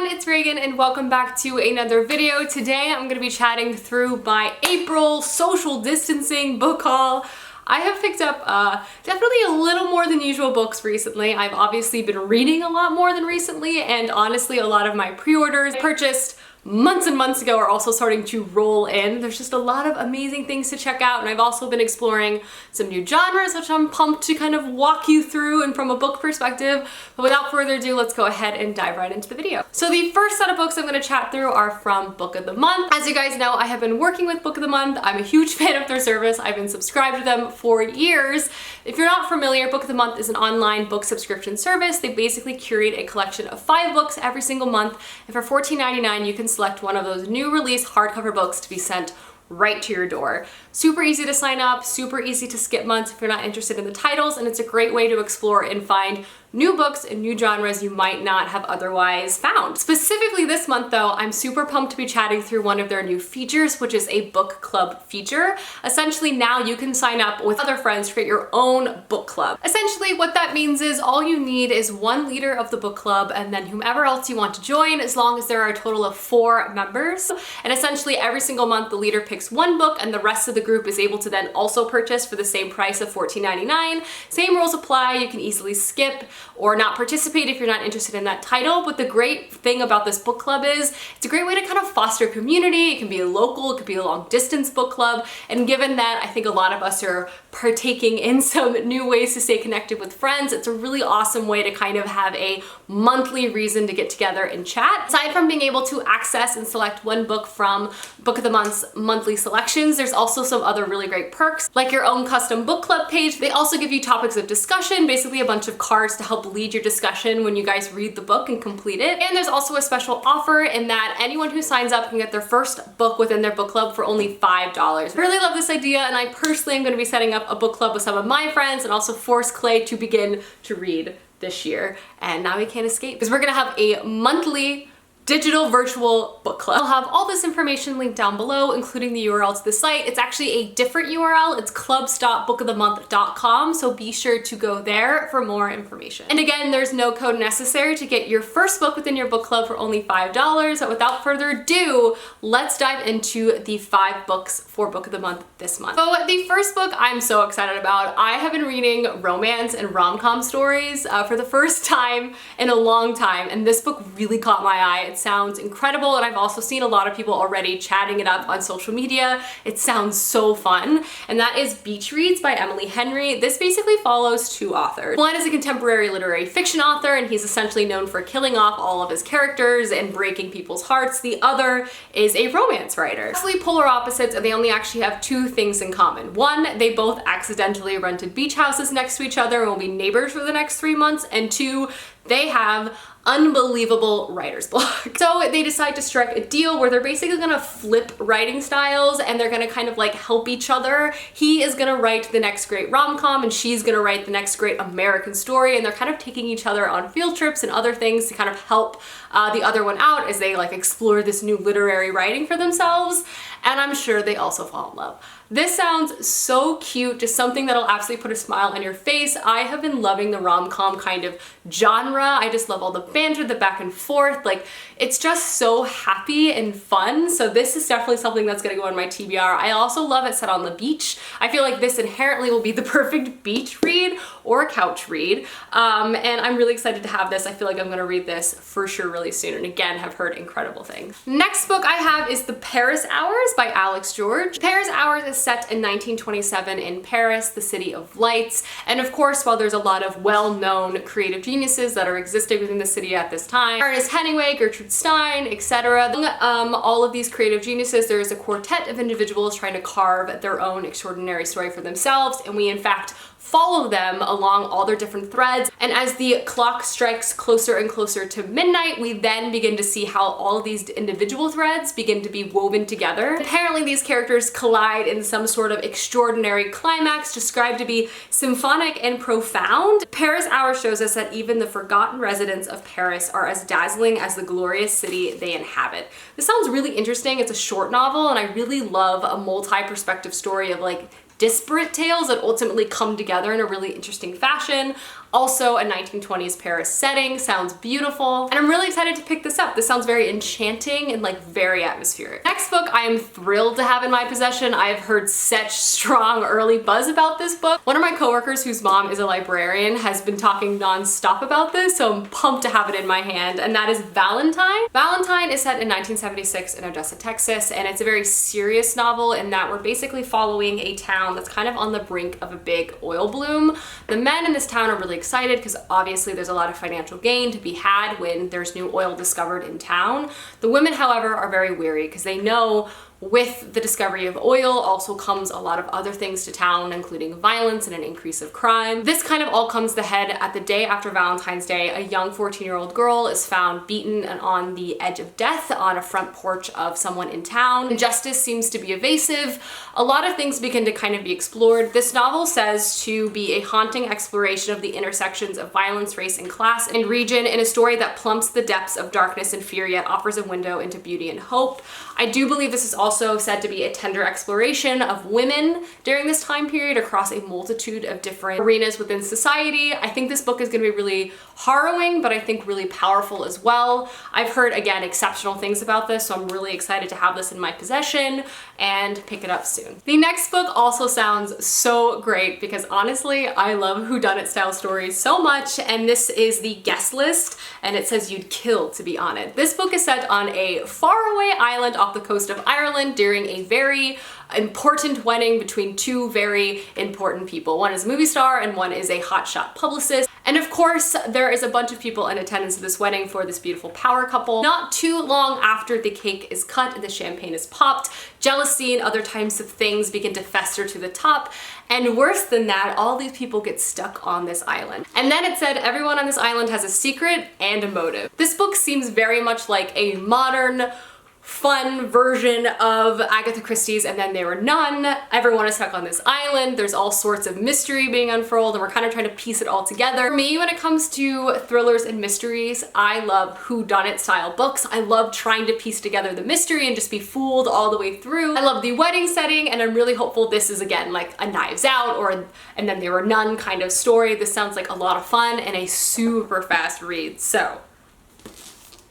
everyone, it's Reagan and welcome back to another video. Today I'm going to be chatting through my April social distancing book haul. I have picked up definitely a little more than usual books recently. I've obviously been reading a lot more than recently, and honestly a lot of my pre-orders I purchased months and months ago are also starting to roll in. There's just a lot of amazing things to check out, and I've also been exploring some new genres, which I'm pumped to kind of walk you through and from a book perspective. But without further ado, let's go ahead and dive right into the video. So the first set of books I'm going to chat through are from Book of the Month. As you guys know, I have been working with Book of the Month. I'm a huge fan of their service. I've been subscribed to them for years. If you're not familiar, Book of the Month is an online book subscription service. They basically curate a collection of 5 books every single month, and for $14.99 you can select one of those new release hardcover books to be sent right to your door. Super easy to sign up, super easy to skip months if you're not interested in the titles, and it's a great way to explore and find new books and new genres you might not have otherwise found. Specifically this month though, I'm super pumped to be chatting through one of their new features, which is a book club feature. Essentially now you can sign up with other friends to create your own book club. Essentially what that means is all you need is one leader of the book club and then whomever else you want to join, as long as there are a total of 4 members. And essentially every single month the leader picks one book and the rest of the group is able to then also purchase for the same price of $14.99. Same rules apply. You can easily skip or not participate if you're not interested in that title. But the great thing about this book club is it's a great way to kind of foster community. It can be a local, it could be a long distance book club. And given that I think a lot of us are partaking in some new ways to stay connected with friends, it's a really awesome way to kind of have a monthly reason to get together and chat. Aside from being able to access and select one book from Book of the Month's monthly selections, there's also some other really great perks, like your own custom book club page. They also give you topics of discussion, basically a bunch of cards to help lead your discussion when you guys read the book and complete it. And there's also a special offer in that anyone who signs up can get their first book within their book club for only $5. I really love this idea, and I personally am going to be setting up a book club with some of my friends and also force Clay to begin to read this year. And now we can't escape because we're going to have a monthly digital virtual book club. I'll have all this information linked down below, including the URL to the site. It's actually a different URL. It's clubs.bookofthemonth.com, so be sure to go there for more information. And again, there's no code necessary to get your first book within your book club for only $5. But without further ado, let's dive into the 5 books for Book of the Month this month. So the first book I'm so excited about. I have been reading romance and rom-com stories for the first time in a long time, and this book really caught my eye. It sounds incredible, and I've also seen a lot of people already chatting it up on social media. It sounds so fun, and that is Beach Reads by Emily Henry. This basically follows 2 authors. One is a contemporary literary fiction author, and he's essentially known for killing off all of his characters and breaking people's hearts. The other is a romance writer. Absolutely polar opposites, and they only actually have 2 things in common. One, they both accidentally rented beach houses next to each other and will be neighbors for the next 3 months, and 2, they have unbelievable writer's block. So they decide to strike a deal where they're basically gonna flip writing styles, and they're gonna kind of like help each other. He is gonna write the next great rom-com and she's gonna write the next great American story, and they're kind of taking each other on field trips and other things to kind of help the other one out as they like explore this new literary writing for themselves. And I'm sure they also fall in love. This sounds so cute, just something that'll absolutely put a smile on your face. I have been loving the rom-com kind of genre. I just love all the banter, the back and forth. Like, it's just so happy and fun. So this is definitely something that's gonna go on my TBR. I also love it set on the beach. I feel like this inherently will be the perfect beach read or couch read. And I'm really excited to have this. I feel like I'm gonna read this for sure really soon, and again, have heard incredible things. Next book I have is The Paris Hours by Alex George. Paris Hours is set in 1927 in Paris, the city of lights. And of course, while there's a lot of well-known creative geniuses that are existing within the city at this time, Ernest Hemingway, Gertrude Stein, etc. All of these creative geniuses, there is a quartet of individuals trying to carve their own extraordinary story for themselves, and we in fact follow them along all their different threads. And as the clock strikes closer and closer to midnight, we then begin to see how all of these individual threads begin to be woven together. Apparently these characters collide in some sort of extraordinary climax described to be symphonic and profound. Paris Hour shows us that even the forgotten residents of Paris are as dazzling as the glorious city they inhabit. This sounds really interesting. It's a short novel, and I really love a multi-perspective story of like disparate tales that ultimately come together in a really interesting fashion. Also a 1920s Paris setting, sounds beautiful. And I'm really excited to pick this up. This sounds very enchanting and like very atmospheric. Next book I am thrilled to have in my possession. I've heard such strong early buzz about this book. One of my coworkers whose mom is a librarian has been talking non-stop about this, so I'm pumped to have it in my hand, and that is Valentine. Valentine is set in 1976 in Odessa, Texas, and it's a very serious novel in that we're basically following a town that's kind of on the brink of a big oil bloom. The men in this town are really excited because obviously there's a lot of financial gain to be had when there's new oil discovered in town. The women, however, are very weary because they know with the discovery of oil also comes a lot of other things to town, including violence and an increase of crime. This kind of all comes to head at the day after Valentine's Day. A young 14-year-old girl is found beaten and on the edge of death on a front porch of someone in town. Justice seems to be evasive. A lot of things begin to kind of be explored. This novel says to be a haunting exploration of the intersections of violence, race, and class and region in a story that plumbs the depths of darkness and fear yet offers a window into beauty and hope. I do believe this is also said to be a tender exploration of women during this time period across a multitude of different arenas within society. I think this book is going to be really harrowing, but I think really powerful as well. I've heard, again, exceptional things about this, so I'm really excited to have this in my possession and pick it up soon. The next book also sounds so great because honestly, I love whodunit style stories so much, and this is The Guest List, and it says you'd kill to be on it. This book is set on a faraway island off the coast of Ireland during a very important wedding between two very important people. One is a movie star and one is a hotshot publicist. And of course, there is a bunch of people in attendance at this wedding for this beautiful power couple. Not too long after the cake is cut and the champagne is popped, jealousy and other types of things begin to fester to the top. And worse than that, all these people get stuck on this island. And then it said everyone on this island has a secret and a motive. This book seems very much like a modern, fun version of Agatha Christie's And Then There Were None. Everyone is stuck on this island. There's all sorts of mystery being unfurled, and we're kind of trying to piece it all together. For me, when it comes to thrillers and mysteries, I love whodunit style books. I love trying to piece together the mystery and just be fooled all the way through. I love the wedding setting, and I'm really hopeful this is, again, like a Knives Out or And Then There Were None kind of story. This sounds like a lot of fun and a super fast read. So,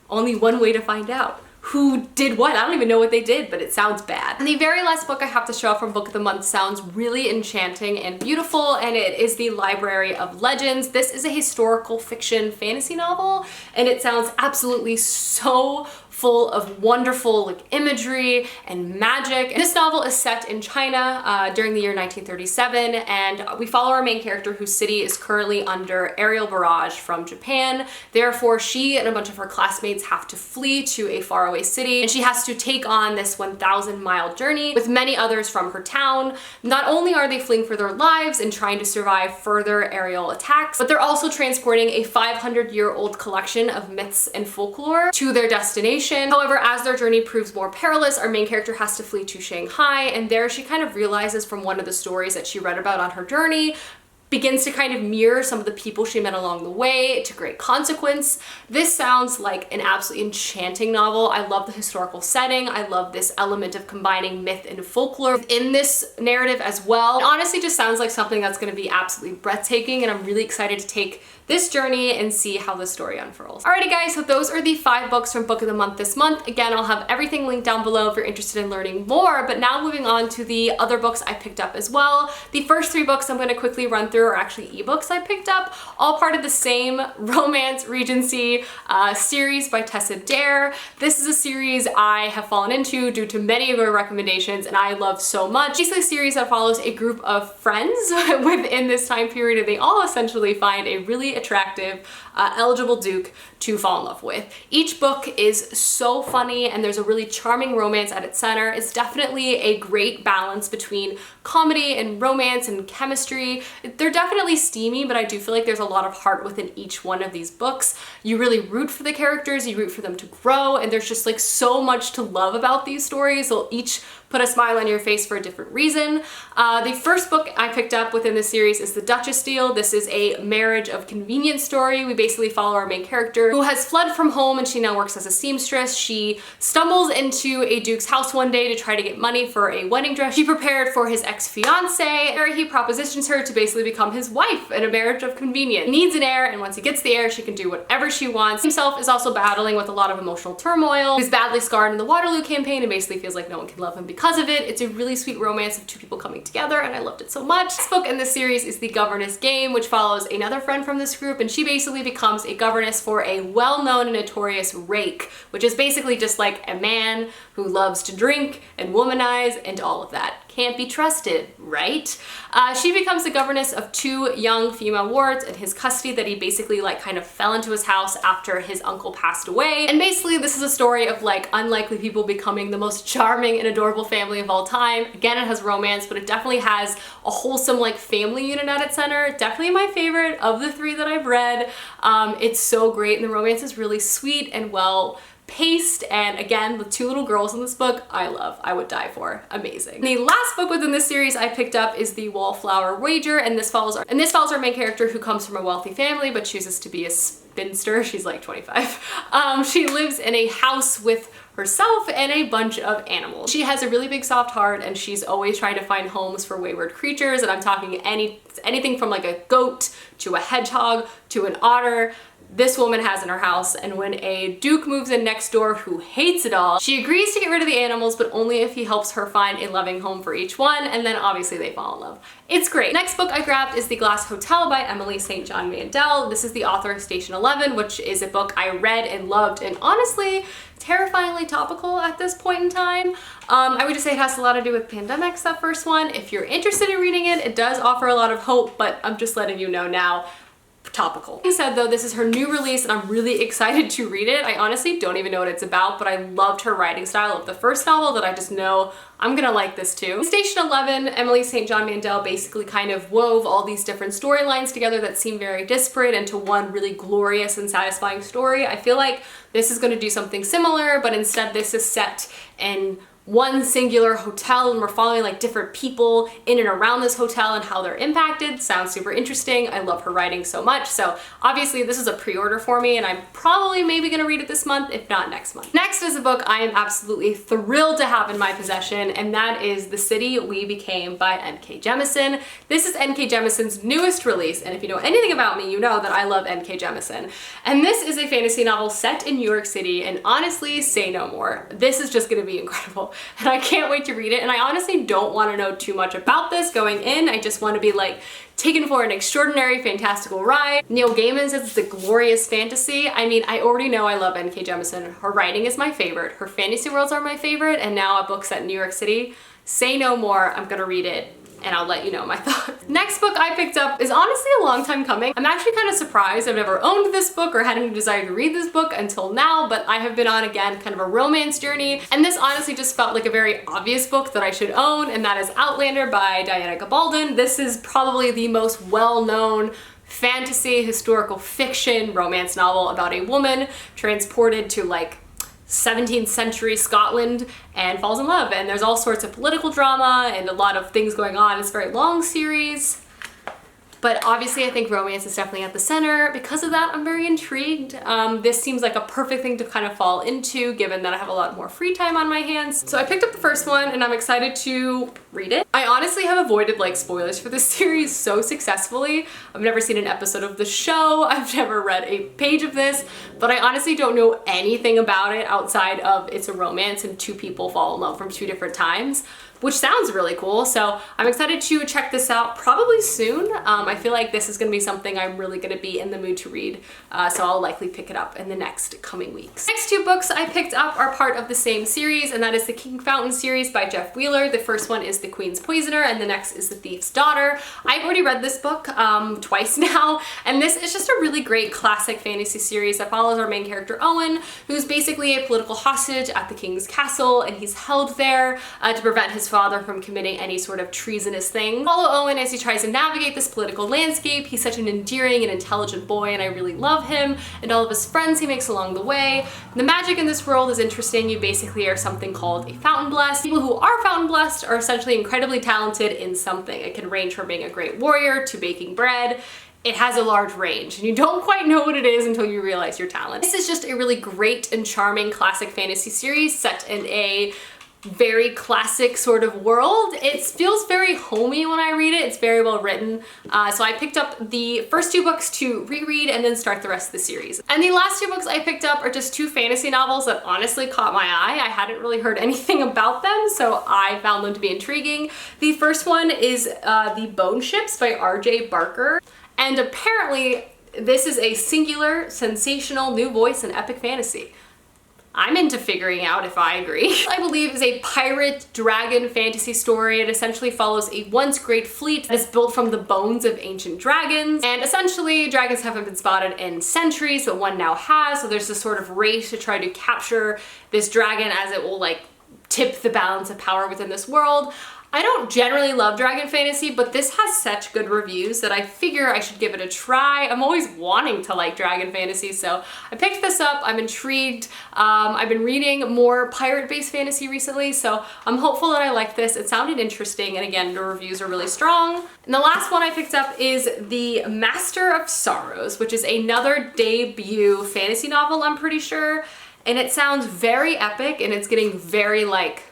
only one way to find out who did what. I don't even know what they did, but it sounds bad. And the very last book I have to show from Book of the Month sounds really enchanting and beautiful, and it is The Library of Legends. This is a historical fiction fantasy novel, and it sounds absolutely so full of wonderful like imagery and magic. This novel is set in China during the year 1937, and we follow our main character whose city is currently under aerial barrage from Japan. Therefore, she and a bunch of her classmates have to flee to a faraway city, and she has to take on this 1,000-mile journey with many others from her town. Not only are they fleeing for their lives and trying to survive further aerial attacks, but they're also transporting a 500-year-old collection of myths and folklore to their destination. However, as their journey proves more perilous, our main character has to flee to Shanghai, and there she kind of realizes from one of the stories that she read about on her journey, begins to kind of mirror some of the people she met along the way to great consequence. This sounds like an absolutely enchanting novel. I love the historical setting. I love this element of combining myth and folklore in this narrative as well. It honestly just sounds like something that's going to be absolutely breathtaking, and I'm really excited to take this journey and see how the story unfurls. Alrighty guys, so those are the 5 books from Book of the Month this month. Again, I'll have everything linked down below if you're interested in learning more, but now moving on to the other books I picked up as well. The first 3 books I'm going to quickly run through are actually ebooks I picked up, all part of the same romance Regency series by Tessa Dare. This is a series I have fallen into due to many of your recommendations, and I love so much. It's a series that follows a group of friends within this time period, and they all essentially find a really attractive, eligible duke to fall in love with. Each book is so funny, and there's a really charming romance at its center. It's definitely a great balance between comedy and romance and chemistry. They're definitely steamy, but I do feel like there's a lot of heart within each one of these books. You really root for the characters, you root for them to grow, and there's just like so much to love about these stories. They'll each put a smile on your face for a different reason. The first book I picked up within the series is The Duchess Deal. This is a marriage of convenience story. We basically follow our main character who has fled from home and she now works as a seamstress. She stumbles into a duke's house one day to try to get money for a wedding dress she prepared for his ex-fiance. He propositions her to basically become his wife in a marriage of convenience. He needs an heir, and once he gets the heir, she can do whatever she wants. Himself is also battling with a lot of emotional turmoil. He's badly scarred in the Waterloo campaign and basically feels like no one can love him because of it. It's a really sweet romance of two people coming together, and I loved it so much. This book in this series is The Governess Game, which follows another friend from this group, and she basically becomes a governess for a well-known and notorious rake, which is basically just like a man who loves to drink and womanize and all of that. Can't be trusted, right? She becomes the governess of two young female wards in his custody that he basically like kind of fell into his house after his uncle passed away. And basically this is a story of like unlikely people becoming the most charming and adorable family of all time. Again, it has romance, but it definitely has a wholesome like family unit at its center. Definitely my favorite of the three that I've read. It's so great, and the romance is really sweet and well paced, and again, the two little girls in this book I love. I would die for. Amazing. The last book within this series I picked up is The Wallflower Wager, and this follows our main character who comes from a wealthy family but chooses to be a spinster. She's like 25. She lives in a house with herself and a bunch of animals. She has a really big soft heart, and she's always trying to find homes for wayward creatures, and I'm talking anything from like a goat to a hedgehog to an otter. This woman has in her house, and when a duke moves in next door who hates it all, she agrees to get rid of the animals, but only if he helps her find a loving home for each one, and then obviously they fall in love. It's great. Next book I grabbed is The Glass Hotel by Emily St. John Mandel. This is the author of Station 11, which is a book I read and loved, and honestly, terrifyingly topical at this point in time. I would just say it has a lot to do with pandemics, that first one. If you're interested in reading it, it does offer a lot of hope, but I'm just letting you know now. Topical. Like I said though, this is her new release and I'm really excited to read it. I honestly don't even know what it's about, but I loved her writing style of the first novel that I just know I'm gonna like this too. In Station 11, Emily St. John Mandel basically kind of wove all these different storylines together that seem very disparate into one really glorious and satisfying story. I feel like this is gonna do something similar, but instead this is set in one singular hotel, and we're following like different people in and around this hotel and how they're impacted. Sounds super interesting. I love her writing so much. So obviously this is a pre-order for me, and I'm probably maybe gonna read it this month, if not next month. Next is a book I am absolutely thrilled to have in my possession, and that is The City We Became by N.K. Jemisin. This is N.K. Jemison's newest release, and if you know anything about me, you know that I love N.K. Jemisin. And this is a fantasy novel set in New York City, and honestly, say no more. This is just gonna be incredible. And I can't wait to read it, and I honestly don't want to know too much about this going in. I just want to be like taken for an extraordinary fantastical ride. Neil Gaiman says it's a glorious fantasy. I mean, I already know I love N.K. Jemisin. Her writing is my favorite. Her fantasy worlds are my favorite, and now a book set in New York City. Say no more. I'm gonna read it, and I'll let you know my thoughts. Next book I picked up is honestly a long time coming. I'm actually kind of surprised I've never owned this book or had any desire to read this book until now, but I have been on, again, kind of a romance journey, and this honestly just felt like a very obvious book that I should own, and that is Outlander by Diana Gabaldon. This is probably the most well-known fantasy, historical fiction, romance novel about a woman transported to like 17th century Scotland and falls in love, and there's all sorts of political drama and a lot of things going on. It's a very long series, but obviously I think romance is definitely at the center. Because of that, I'm very intrigued. This seems like a perfect thing to kind of fall into, given that I have a lot more free time on my hands. So I picked up the first one and I'm excited to read it. I honestly have avoided like spoilers for this series so successfully. I've never seen an episode of the show. I've never read a page of this, but I honestly don't know anything about it outside of it's a romance and two people fall in love from two different times, which sounds really cool. So I'm excited to check this out probably soon. I feel like this is gonna be something I'm really gonna be in the mood to read, so I'll likely pick it up in the next coming weeks. Next two books I picked up are part of the same series, and that is the King Fountain series by Jeff Wheeler. The first one is The Queen's Poisoner, and the next is The Thief's Daughter. I've already read this book twice now, and this is just a really great classic fantasy series that follows our main character Owen, who's basically a political hostage at the king's castle, and he's held there to prevent his father from committing any sort of treasonous thing. Follow Owen as he tries to navigate this political landscape. He's such an endearing and intelligent boy, and I really love him and all of his friends he makes along the way. The magic in this world is interesting. You basically are something called a fountain blessed. People who are fountain blessed are essentially incredibly talented in something. It can range from being a great warrior to baking bread. It has a large range, and you don't quite know what it is until you realize your talent. This is just a really great and charming classic fantasy series set in a very classic sort of world. It feels very homey when I read it. It's very well written. So I picked up the first 2 books to reread and then start the rest of the series. And the last 2 books I picked up are just 2 fantasy novels that honestly caught my eye. I hadn't really heard anything about them, so I found them to be intriguing. The first one is The Bone Ships by R.J. Barker. And apparently this is a singular, sensational new voice in epic fantasy. I'm into figuring out if I agree. I believe is a pirate dragon fantasy story. It essentially follows a once great fleet that is built from the bones of ancient dragons. And essentially dragons haven't been spotted in centuries, but one now has. So there's this sort of race to try to capture this dragon as it will like tip the balance of power within this world. I don't generally love dragon fantasy, but this has such good reviews that I figure I should give it a try. I'm always wanting to like dragon fantasy, so I picked this up. I'm intrigued. I've been reading more pirate-based fantasy recently, so I'm hopeful that I like this. It sounded interesting, and again, the reviews are really strong. And the last one I picked up is The Master of Sorrows, which is another debut fantasy novel, I'm pretty sure. And it sounds very epic, and it's getting very like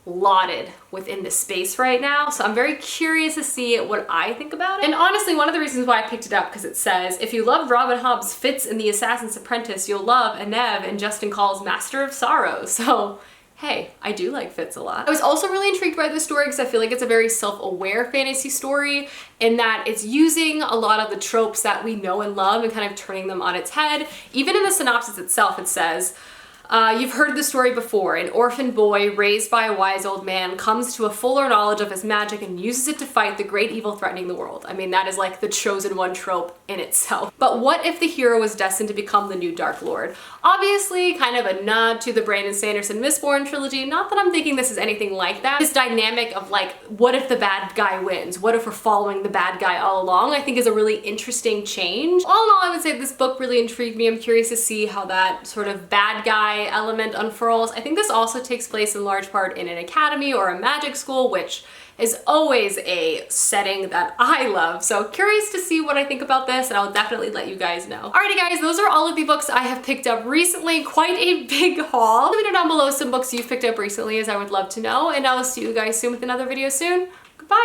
lauded within the space right now, so I'm very curious to see what I think about it. And honestly, one of the reasons why I picked it up, because it says, if you loved Robin Hobb's Fitz in The Assassin's Apprentice, you'll love Anev and Justin Call's Master of Sorrow. So hey, I do like Fitz a lot. I was also really intrigued by this story because I feel like it's a very self-aware fantasy story in that it's using a lot of the tropes that we know and love and kind of turning them on its head. Even in the synopsis itself, it says, you've heard the story before. An orphan boy raised by a wise old man comes to a fuller knowledge of his magic and uses it to fight the great evil threatening the world. I mean, that is like the chosen one trope in itself. But what if the hero was destined to become the new Dark Lord? Obviously, kind of a nod to the Brandon Sanderson Mistborn trilogy. Not that I'm thinking this is anything like that. This dynamic of like, what if the bad guy wins? What if we're following the bad guy all along? I think is a really interesting change. All in all, I would say this book really intrigued me. I'm curious to see how that sort of bad guy element unfurls. I think this also takes place in large part in an academy or a magic school, which is always a setting that I love. So curious to see what I think about this, and I'll definitely let you guys know. Alrighty guys, those are all of the books I have picked up recently. Quite a big haul. Let me know down below some books you've picked up recently, as I would love to know, and I'll see you guys soon with another video soon.